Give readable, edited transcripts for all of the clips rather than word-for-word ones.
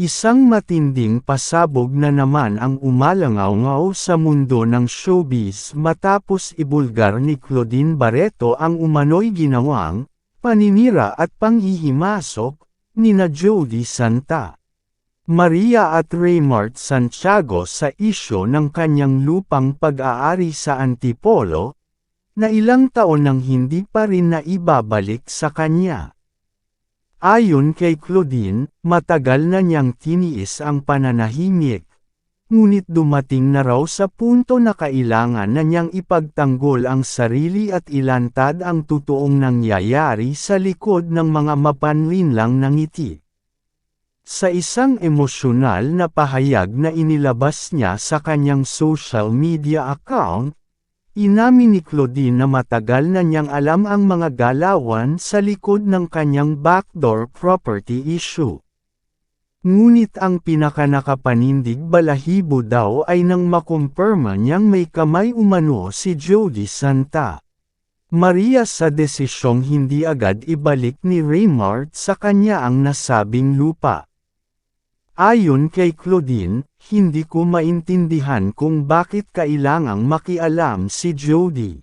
Isang matinding pasabog na naman ang umalangaw-ngaw sa mundo ng showbiz matapos ibulgar ni Claudine Barreto ang umano'y ginawang paninira at panghihimasok nina Jody Santa Maria at Raymart Santiago sa isyu ng kanyang lupang pag-aari sa Antipolo, na ilang taon nang hindi pa rin naibabalik sa kanya. Ayon kay Claudine, matagal na niyang tiniis ang pananahimik, ngunit dumating na raw sa punto na kailangan na niyang ipagtanggol ang sarili at ilantad ang totoong nangyayari sa likod ng mga mapanlinlang na ngiti. Sa isang emosyonal na pahayag na inilabas niya sa kanyang social media account, inamin ni Claudine na matagal na niyang alam ang mga galawan sa likod ng kanyang backdoor property issue. Ngunit ang pinakanakapanindig balahibo daw ay nang makumpirma niyang may kamay umano si Jody Santa Maria sa desisyong hindi agad ibalik ni Raymart sa kanya ang nasabing lupa. Ayon kay Claudine, hindi ko maintindihan kung bakit kailangang makialam si Jody.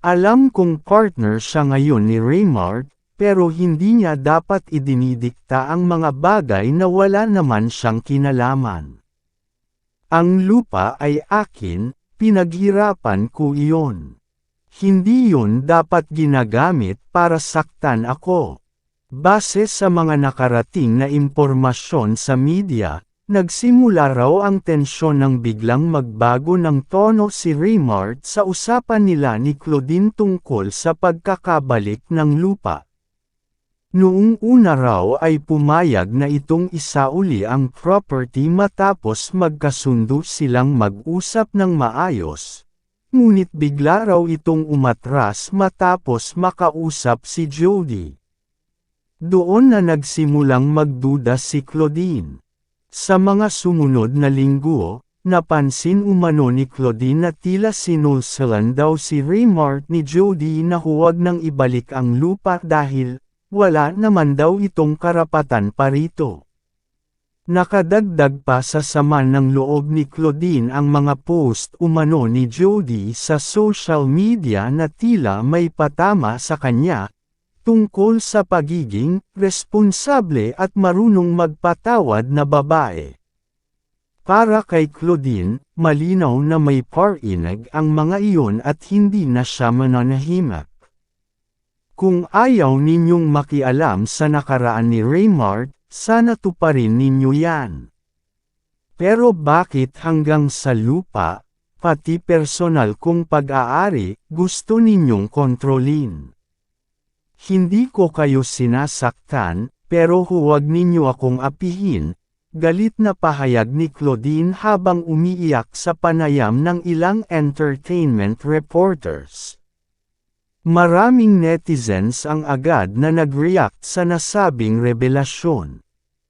Alam kong partner siya ngayon ni Raymart, pero hindi niya dapat idinidikta ang mga bagay na wala naman siyang kinalaman. Ang lupa ay akin, pinaghirapan ko iyon. Hindi yun dapat ginagamit para saktan ako. Base sa mga nakarating na impormasyon sa media, nagsimula raw ang tensyon nang biglang magbago ng tono si Raymart sa usapan nila ni Claudine tungkol sa pagkakabalik ng lupa. Noong una raw ay pumayag na itong isauli ang property matapos magkasundo silang mag-usap ng maayos, ngunit bigla raw itong umatras matapos makausap si Jody. Doon na nagsimulang magduda si Claudine. Sa mga sumunod na linggo, napansin umano ni Claudine na tila sinulsulan daw si Raymart ni Jody na huwag nang ibalik ang lupa dahil wala naman daw itong karapatan pa rito. Nakadagdag pa sa sama ng loob ni Claudine ang mga post umano ni Jody sa social media na tila may patama sa kanya, tungkol sa pagiging responsable at marunong magpatawad na babae. Para kay Claudine, malinaw na may parinig ang mga iyon at hindi na siya mananahimik. Kung ayaw ninyong makialam sa nakaraan ni Raymart, sana tuparin ninyo yan. Pero bakit hanggang sa lupa, pati personal kong pag-aari, gusto ninyong kontrolin? Hindi ko kayo sinasaktan, pero huwag ninyo akong apihin, galit na pahayag ni Claudine habang umiiyak sa panayam ng ilang entertainment reporters. Maraming netizens ang agad na nag-react sa nasabing revelasyon.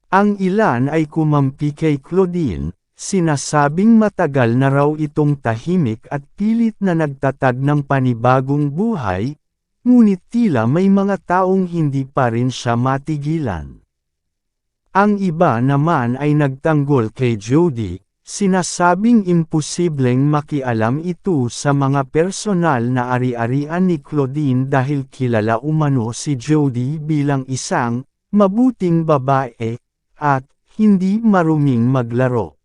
Ang ilan ay kumampi kay Claudine, sinasabing matagal na raw itong tahimik at pilit na nagtatag ng panibagong buhay, ngunit tila may mga taong hindi pa rin siya matigilan. Ang iba naman ay nagtanggol kay Jody, sinasabing imposibleng makialam ito sa mga personal na ari-arian ni Claudine dahil kilala umano si Jody bilang isang mabuting babae at hindi maruming maglaro.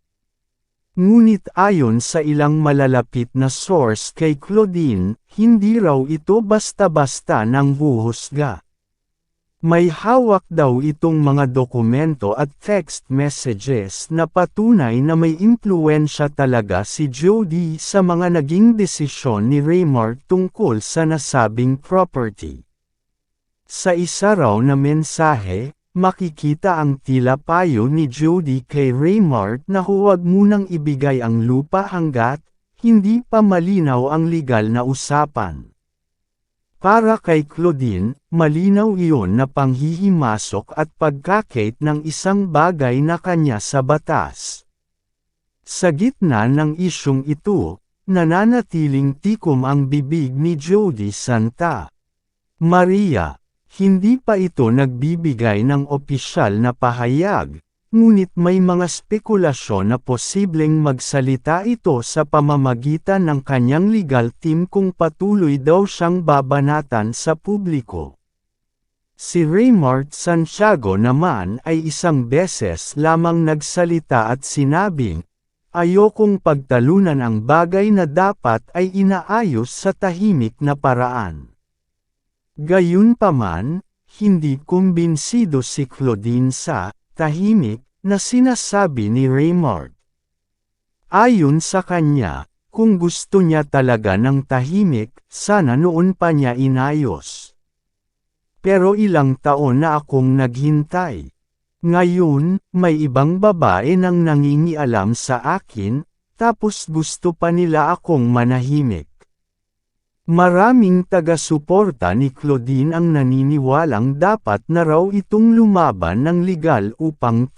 Ngunit ayon sa ilang malalapit na source kay Claudine, hindi raw ito basta-basta nang huhusga. May hawak daw itong mga dokumento at text messages na patunay na may impluwensya talaga si Jody sa mga naging desisyon ni Raymart tungkol sa nasabing property. Sa isa raw na mensahe, makikita ang tila payo ni Jody kay Raymart na huwag munang ibigay ang lupa hanggat hindi pa malinaw ang legal na usapan. Para kay Claudine, malinaw iyon na panghihimasok at pagkakait ng isang bagay na kanya sa batas. Sa gitna ng isyung ito, nananatiling tikom ang bibig ni Jody Santa Maria. Hindi pa ito nagbibigay ng opisyal na pahayag, Ngunit may mga spekulasyon na posibleng magsalita ito sa pamamagitan ng kanyang legal team kung patuloy daw siyang babanatan sa publiko. Si Raymart Santiago naman ay isang beses lamang nagsalita at sinabing, "Ayokong pagtalunan ang bagay na dapat ay inaayos sa tahimik na paraan." Gayunpaman, hindi kumbinsido si Claudine sa tahimik na sinasabi ni Raymart. Ayon sa kanya, kung gusto niya talaga ng tahimik, sana noon pa niya inayos. Pero ilang taon na akong naghintay. Ngayon, may ibang babae nang nangingialam sa akin, tapos gusto pa nila akong manahimik. Maraming taga-suporta ni Claudine ang naniniwalang dapat na raw itong lumaban ng legal upang